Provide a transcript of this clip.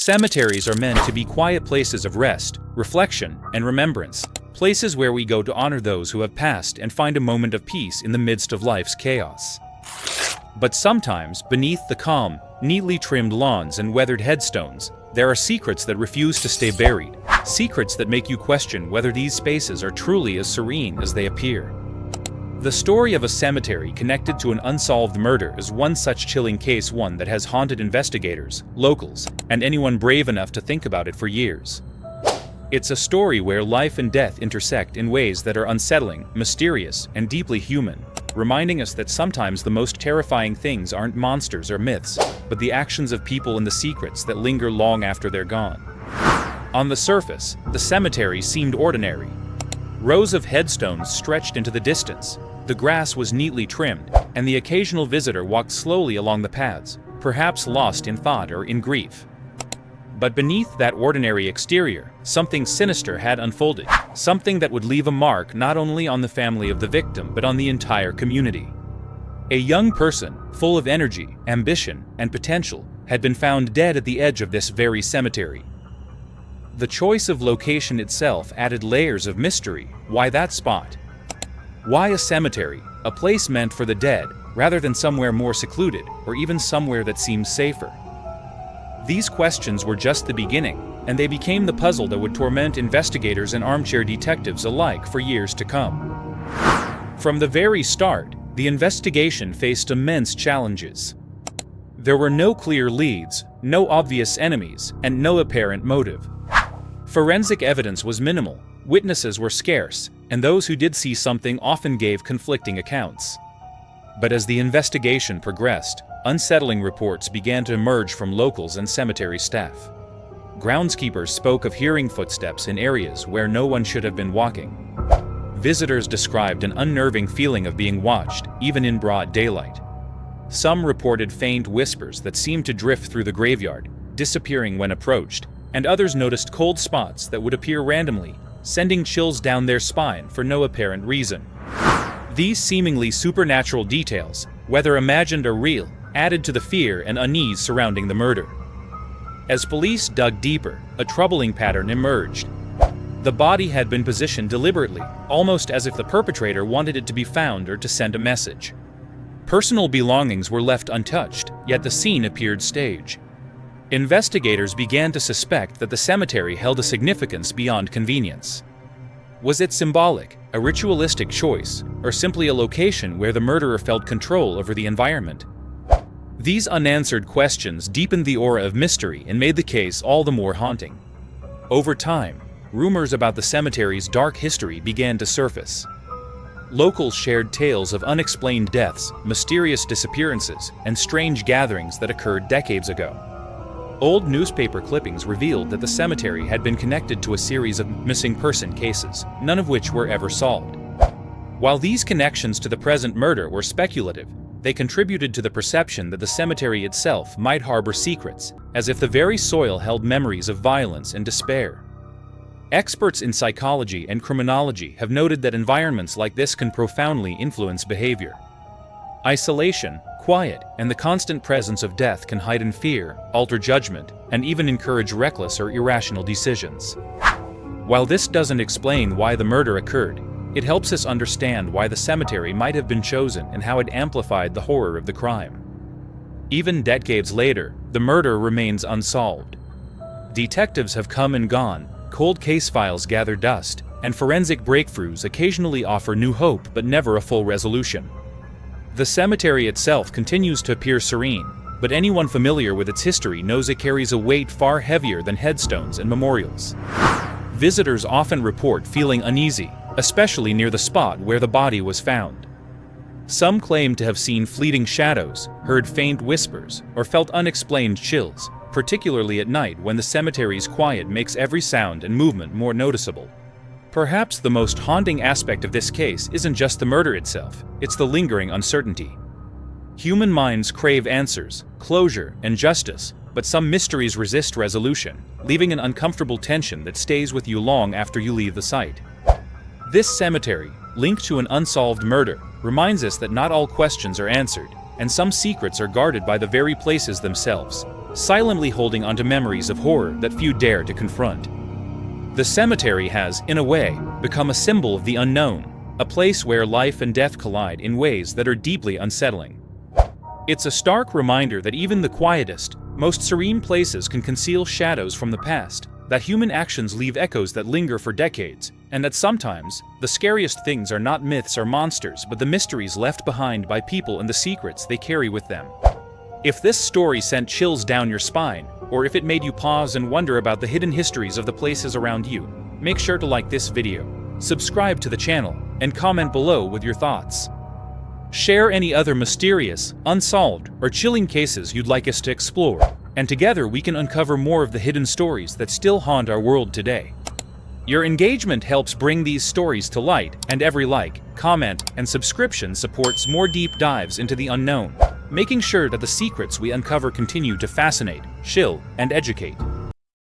Cemeteries are meant to be quiet places of rest, reflection, and remembrance, places where we go to honor those who have passed and find a moment of peace in the midst of life's chaos. But sometimes, beneath the calm, neatly trimmed lawns and weathered headstones, there are secrets that refuse to stay buried, secrets that make you question whether these spaces are truly as serene as they appear. The story of a cemetery connected to an unsolved murder is one such chilling case, one that has haunted investigators, locals, and anyone brave enough to think about it for years. It's a story where life and death intersect in ways that are unsettling, mysterious, and deeply human, reminding us that sometimes the most terrifying things aren't monsters or myths, but the actions of people and the secrets that linger long after they're gone. On the surface, the cemetery seemed ordinary. Rows of headstones stretched into the distance, the grass was neatly trimmed, and the occasional visitor walked slowly along the paths, perhaps lost in thought or in grief. But beneath that ordinary exterior, something sinister had unfolded, something that would leave a mark not only on the family of the victim but on the entire community. A young person, full of energy, ambition, and potential, had been found dead at the edge of this very cemetery. The choice of location itself added layers of mystery. Why that spot? Why a cemetery, a place meant for the dead, rather than somewhere more secluded, or even somewhere that seems safer? These questions were just the beginning, and they became the puzzle that would torment investigators and armchair detectives alike for years to come. From the very start, the investigation faced immense challenges. There were no clear leads, no obvious enemies, and no apparent motive. Forensic evidence was minimal, witnesses were scarce, and those who did see something often gave conflicting accounts. But as the investigation progressed, unsettling reports began to emerge from locals and cemetery staff. Groundskeepers spoke of hearing footsteps in areas where no one should have been walking. Visitors described an unnerving feeling of being watched, even in broad daylight. Some reported faint whispers that seemed to drift through the graveyard, disappearing when approached, and others noticed cold spots that would appear randomly, sending chills down their spine for no apparent reason. These seemingly supernatural details, whether imagined or real, added to the fear and unease surrounding the murder. As police dug deeper, a troubling pattern emerged. The body had been positioned deliberately, almost as if the perpetrator wanted it to be found or to send a message. Personal belongings were left untouched, yet the scene appeared staged. Investigators began to suspect that the cemetery held a significance beyond convenience. Was it symbolic, a ritualistic choice, or simply a location where the murderer felt control over the environment? These unanswered questions deepened the aura of mystery and made the case all the more haunting. Over time, rumors about the cemetery's dark history began to surface. Locals shared tales of unexplained deaths, mysterious disappearances, and strange gatherings that occurred decades ago. Old newspaper clippings revealed that the cemetery had been connected to a series of missing person cases, none of which were ever solved. While these connections to the present murder were speculative, they contributed to the perception that the cemetery itself might harbor secrets, as if the very soil held memories of violence and despair. Experts in psychology and criminology have noted that environments like this can profoundly influence behavior. Isolation, quiet, and the constant presence of death can heighten fear, alter judgment, and even encourage reckless or irrational decisions. While this doesn't explain why the murder occurred, it helps us understand why the cemetery might have been chosen and how it amplified the horror of the crime. Even decades later, the murder remains unsolved. Detectives have come and gone, cold case files gather dust, and forensic breakthroughs occasionally offer new hope but never a full resolution. The cemetery itself continues to appear serene, but anyone familiar with its history knows it carries a weight far heavier than headstones and memorials. Visitors often report feeling uneasy, especially near the spot where the body was found. Some claim to have seen fleeting shadows, heard faint whispers, or felt unexplained chills, particularly at night when the cemetery's quiet makes every sound and movement more noticeable. Perhaps the most haunting aspect of this case isn't just the murder itself, it's the lingering uncertainty. Human minds crave answers, closure, and justice, but some mysteries resist resolution, leaving an uncomfortable tension that stays with you long after you leave the site. This cemetery, linked to an unsolved murder, reminds us that not all questions are answered, and some secrets are guarded by the very places themselves. silently holding onto memories of horror that few dare to confront. The cemetery has, in a way, become a symbol of the unknown, a place where life and death collide in ways that are deeply unsettling. It's a stark reminder that even the quietest, most serene places can conceal shadows from the past, that human actions leave echoes that linger for decades, and that sometimes, the scariest things are not myths or monsters but the mysteries left behind by people and the secrets they carry with them. If this story sent chills down your spine, or if it made you pause and wonder about the hidden histories of the places around you, make sure to like this video, subscribe to the channel, and comment below with your thoughts. Share any other mysterious, unsolved, or chilling cases you'd like us to explore, and together we can uncover more of the hidden stories that still haunt our world today. Your engagement helps bring these stories to light, and every like, comment, and subscription supports more deep dives into the unknown, making sure that the secrets we uncover continue to fascinate, chill, and educate.